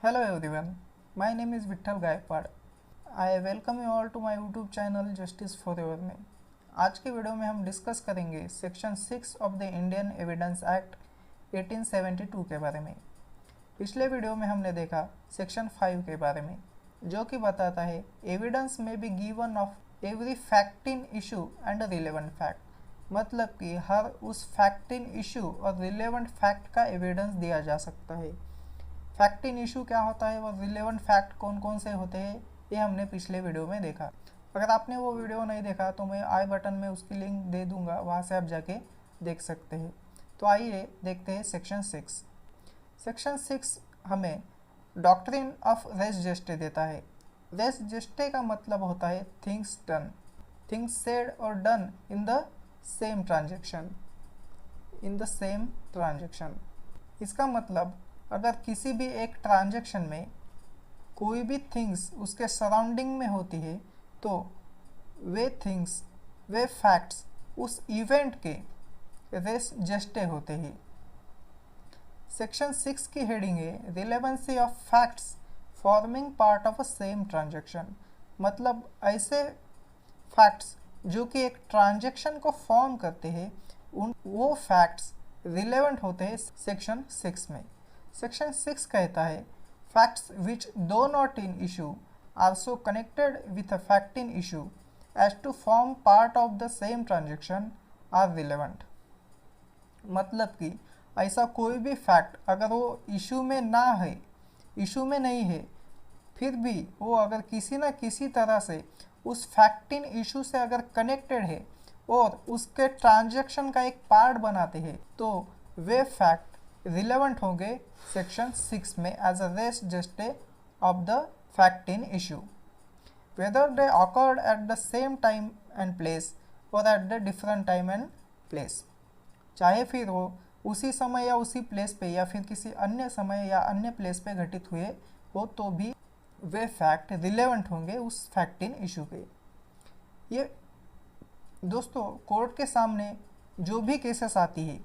Hello everyone, my name is Vittal Gaikwad. I welcome you all to my YouTube channel Justice Forever में। आज के video में हम discuss करेंगे section 6 of the Indian evidence act 1872 के बारे में। पिछले वीडियो में हमने देखा सेक्शन 5 के बारे में, जो कि बताता है एविडेंस में be given of every fact in issue and relevant fact, मतलब कि हर उस फैक्ट इन इशू और रिलेवेंट फैक्ट का एविडेंस दिया जा सकता है। फैक्ट इन इशू क्या होता है और रिलेवेंट फैक्ट कौन कौन से होते हैं, ये हमने पिछले वीडियो में देखा। अगर आपने वो वीडियो नहीं देखा तो मैं आई बटन में उसकी लिंक दे दूंगा, वहाँ से आप जाके देख सकते हैं। तो आइए देखते हैं सेक्शन 6। सेक्शन 6 हमें डॉक्ट्रिन ऑफ रेस जेस्टे देता है। रेस जेस्टे का मतलब होता है थिंग्स डन, थिंग्स सेड और done in the same transaction. इसका मतलब अगर किसी भी एक ट्रांजैक्शन में कोई भी थिंग्स उसके सराउंडिंग में होती है तो वे फैक्ट्स उस इवेंट के रेस जस्टे होते हैं। सेक्शन 6 की हेडिंग है relevancy of facts forming part of a same transaction, मतलब ऐसे फैक्ट्स जो कि एक ट्रांजैक्शन को फॉर्म करते हैं वो फैक्ट्स रिलेवेंट होते हैं सेक्शन 6 में। सेक्शन 6 कहता है facts which though not in issue are so connected with a fact in issue as to form part of the same transaction are relevant, मतलब कि ऐसा कोई भी फैक्ट अगर वो इशू में नहीं है, फिर भी वो अगर किसी न किसी तरह से उस फैक्ट इन इशू से अगर कनेक्टेड है और उसके ट्रांजैक्शन का एक पार्ट बनाते हैं तो वे फैक्ट रिलेवेंट होंगे सेक्शन 6 में as a res gestae of the fact in issue, whether they occurred at the same time and place और at the different time and place, चाहे फिर वो उसी समय या उसी प्लेस पे या फिर किसी अन्य समय या अन्य प्लेस पे घटित हुए हो तो भी वे फैक्ट रिलेवेंट होंगे उस फैक्ट इन इशू के। ये दोस्तों कोर्ट के सामने जो भी केसेस आती है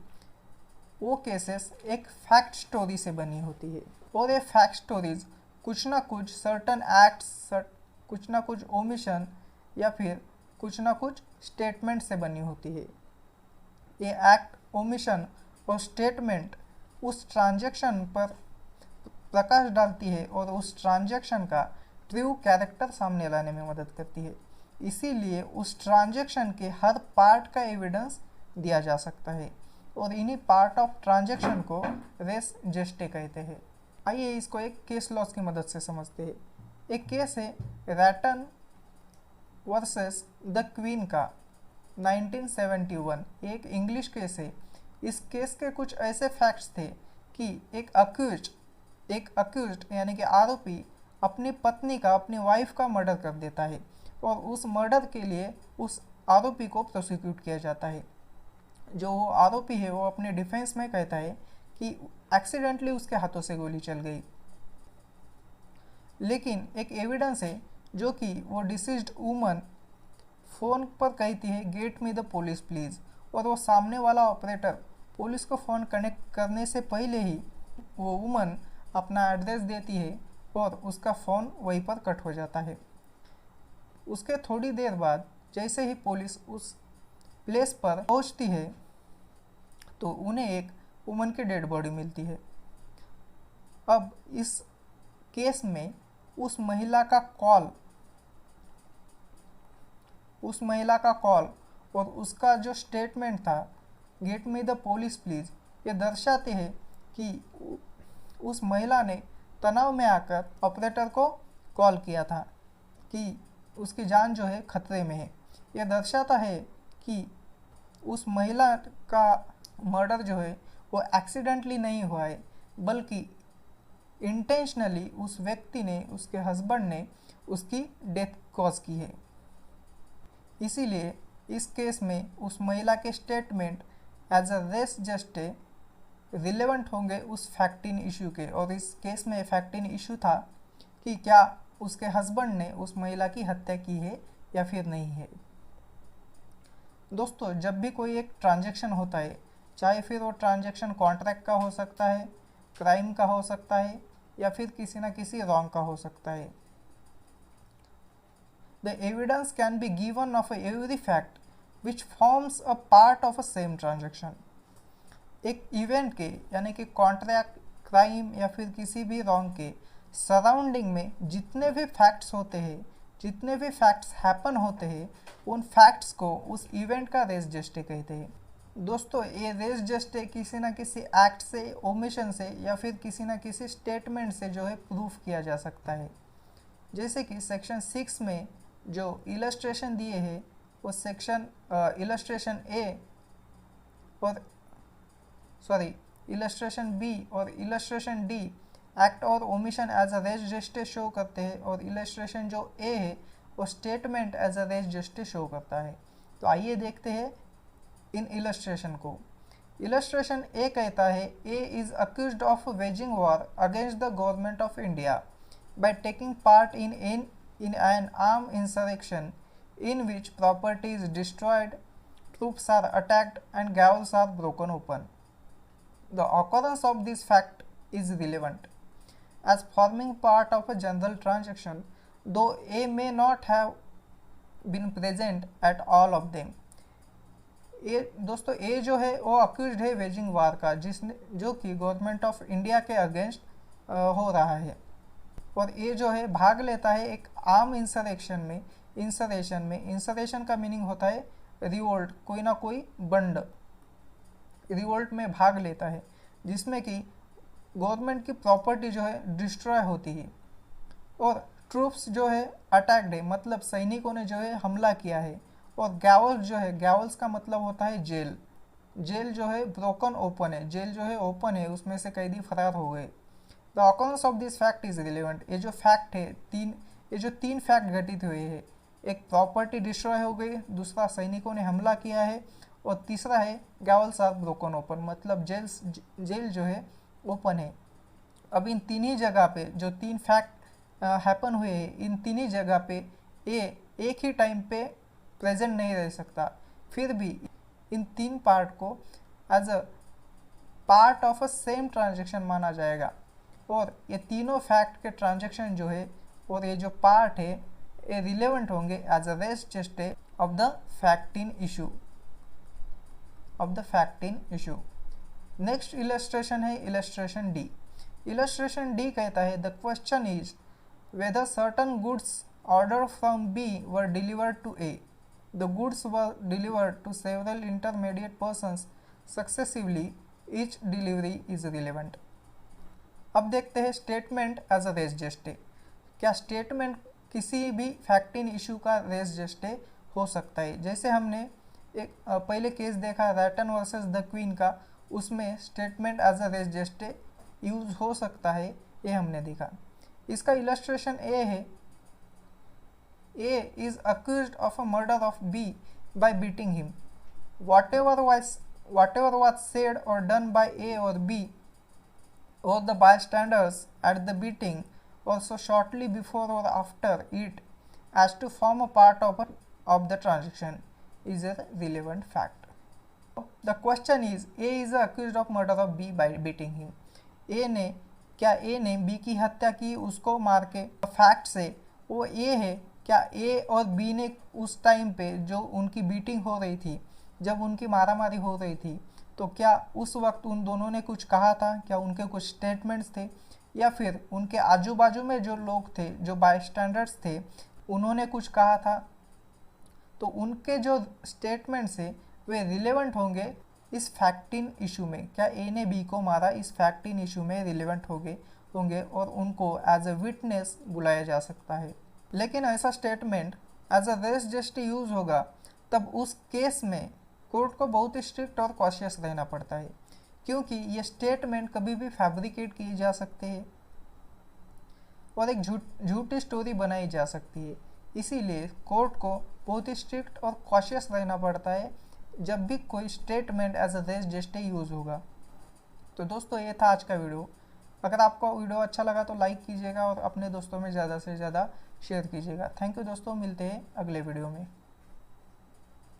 वो केसेस एक फैक्ट स्टोरी से बनी होती है और ये फैक्ट स्टोरीज कुछ ना कुछ सर्टन एक्ट्स, कुछ ना कुछ ओमिशन या फिर कुछ ना कुछ स्टेटमेंट से बनी होती है। ये एक्ट, ओमिशन और स्टेटमेंट उस ट्रांजैक्शन पर प्रकाश डालती है और उस ट्रांजैक्शन का ट्रू कैरेक्टर सामने लाने में मदद करती है। इसीलिए उस ट्रांजैक्शन के हर पार्ट का एविडेंस दिया जा सकता है और इन्हीं पार्ट ऑफ ट्रांजैक्शन को रेस जेस्टे कहते हैं। आइए इसको एक केस लॉस की मदद से समझते हैं। एक केस है रैटन वर्सेस द क्वीन का 1971, एक इंग्लिश केस है। इस केस के कुछ ऐसे फैक्ट्स थे कि एक अक्यूज्ड यानी कि आरोपी अपनी पत्नी का, अपनी वाइफ का मर्डर कर देता है और उस मर्डर के लिए उस आरोपी को प्रोसिक्यूट किया जाता है। जो वो आरोपी है वो अपने डिफेंस में कहता है कि एक्सीडेंटली उसके हाथों से गोली चल गई, लेकिन एक एविडेंस है जो कि वो डिसीज्ड वुमन फ़ोन पर कहती है get me the police please, और वो सामने वाला ऑपरेटर पुलिस को फ़ोन कनेक्ट करने से पहले ही वो वुमन अपना एड्रेस देती है और उसका फ़ोन वहीं पर कट हो जाता है। उसके थोड़ी देर बाद जैसे ही पुलिस उस प्लेस पर पहुंचती है तो उन्हें एक वुमन की डेड बॉडी मिलती है। अब इस केस में उस महिला का कॉल और उसका जो स्टेटमेंट था get me the police please, ये दर्शाते हैं कि उस महिला ने तनाव में आकर ऑपरेटर को कॉल किया था कि उसकी जान जो है खतरे में है। यह दर्शाता है कि उस महिला का मर्डर जो है वो एक्सीडेंटली नहीं हुआ है, बल्कि इंटेंशनली उस व्यक्ति ने, उसके हस्बैंड ने उसकी डेथ कॉज की है। इसीलिए इस केस में उस महिला के statement as a res gestae relevant होंगे उस फैक्ट इन इशू के, और इस केस में फैक्ट इन इशू था कि क्या उसके हस्बैंड ने उस महिला की हत्या की है या फिर नहीं है। दोस्तों जब भी कोई एक ट्रांजैक्शन होता है, चाहे फिर वो ट्रांजैक्शन कॉन्ट्रैक्ट का हो सकता है, क्राइम का हो सकता है या फिर किसी ना किसी रॉन्ग का हो सकता है। The evidence can be given of every fact which forms a part of a same transaction. एक इवेंट के यानी कि कॉन्ट्रैक्ट, क्राइम या फिर किसी भी रॉन्ग के सराउंडिंग में जितने भी फैक्ट्स होते हैं, जितने भी फैक्ट्स हैपन होते हैं, उन फैक्ट्स को उस इवेंट का रेस जस्टे कहते हैं। दोस्तों ये रेस जस्टे किसी ना किसी एक्ट से, ओमिशन से या फिर किसी ना किसी स्टेटमेंट से जो है प्रूफ किया जा सकता है। जैसे कि सेक्शन 6 में जो इलस्ट्रेशन दिए हैं वो सेक्शन इलस्ट्रेशन ए और इलस्ट्रेशन बी और इलस्ट्रेशन डी एक्ट और omission as a res gestae show करते हैं, और इलस्ट्रेशन जो ए है वो statement as a res gestae show करता है। तो आइए देखते हैं इन इलस्ट्रेशन को। इलस्ट्रेशन ए कहता है A is accused of waging war against the government of India by taking part in an arm insurrection in which property is destroyed, troops are attacked and gaols are broken open. The occurrence of this fact is relevant as forming part of a general transaction, though A may not have been present at all of them. ये दोस्तों ए जो है वो accused है waging वार का, जिसने जो कि गवर्नमेंट ऑफ इंडिया के अगेंस्ट हो रहा है, और ये जो है भाग लेता है एक आर्म इंसरेक्शन में। इंसरेशन का मीनिंग होता है रिवोल्ट, कोई ना कोई बंड रिवोल्ट में भाग लेता है जिसमें कि गवर्नमेंट की प्रॉपर्टी जो है डिस्ट्रॉय होती है, और ट्रूप्स जो है अटैक्ड है, मतलब सैनिकों ने जो है हमला किया है, और गैवल्स जो है, गैवल्स का मतलब होता है जेल, जेल जो है ब्रोकन ओपन है, जेल जो है ओपन है, उसमें से कैदी फरार हो गए। The occurrence of this fact is relevant. ये जो फैक्ट है ये जो तीन फैक्ट घटित हुए हैं, एक प्रॉपर्टी डिस्ट्रॉय हो गई, दूसरा सैनिकों ने हमला किया है, और तीसरा है गैवल्स आर ब्रोकन ओपन, मतलब जेल जो है ओपन है। अब इन तीन ही जगह पे जो तीन फैक्ट हैपन हुए हैं, इन तीन ही जगह पे एक ही टाइम पे प्रेजेंट नहीं रह सकता, फिर भी इन तीन पार्ट को as a part of a same transaction माना जाएगा, और ये तीनों फैक्ट के ट्रांजेक्शन जो है और ये जो पार्ट है ये रिलेवेंट होंगे as a res gestae of the fact in issue. Next illustration है इलस्ट्रेशन डी। इलस्ट्रेशन डी कहता है the question is whether certain goods order from B were delivered to A, the goods were delivered to several intermediate persons successively, each delivery is relevant. अब देखते हैं statement as a res gestae. क्या statement किसी भी fact in issue का res gestae हो सकता है? जैसे हमने एक पहले केस देखा रैटन वर्सेस द क्वीन का, उसमें statement as a res gestae use हो सकता है, ये हमने देखा। इसका इलस्ट्रेशन ए है, A is accused of a murder of B by beating him, whatever was said or done by A or B or the bystanders at the beating, also shortly before or after it, as to form a part of the transaction, is a relevant fact. The question is, A is accused of murder of B by beating him. क्या A ने B की हत्या की उसको मार के? Fact से वो A है, क्या A और B ने उस टाइम पे जो उनकी बीटिंग हो रही थी, जब उनकी मारामारी हो रही थी, तो क्या उस वक्त उन दोनों ने कुछ कहा था? क्या उनके कुछ स्टेटमेंट्स थे, या फिर उनके आजू बाजू में जो लोग थे, जो बायस्टैंडर्स थे, उन्होंने कुछ कहा था? तो उनके जो स्टेटमेंट्स है वे रिलेवेंट होंगे इस फैक्ट इन इशू में। क्या ए ने बी को मारा, इस फैक्ट इन इशू में रिलेवेंट होंगे और उनको एज अ विटनेस बुलाया जा सकता है। लेकिन ऐसा statement as a res gestae use होगा तब उस केस में कोर्ट को बहुत स्ट्रिक्ट और कॉशियस रहना पड़ता है, क्योंकि ये स्टेटमेंट कभी भी फैब्रिकेट किए जा सकते हैं और एक झूठी स्टोरी बनाई जा सकती है। इसीलिए कोर्ट को बहुत ही स्ट्रिक्ट और कॉशियस रहना पड़ता है जब भी कोई statement as a res gestae use होगा। तो दोस्तों ये था आज का वीडियो। अगर आपको वीडियो अच्छा लगा तो लाइक कीजिएगा और अपने दोस्तों में ज़्यादा से ज़्यादा शेयर कीजिएगा। थैंक यू दोस्तों, मिलते हैं अगले वीडियो में।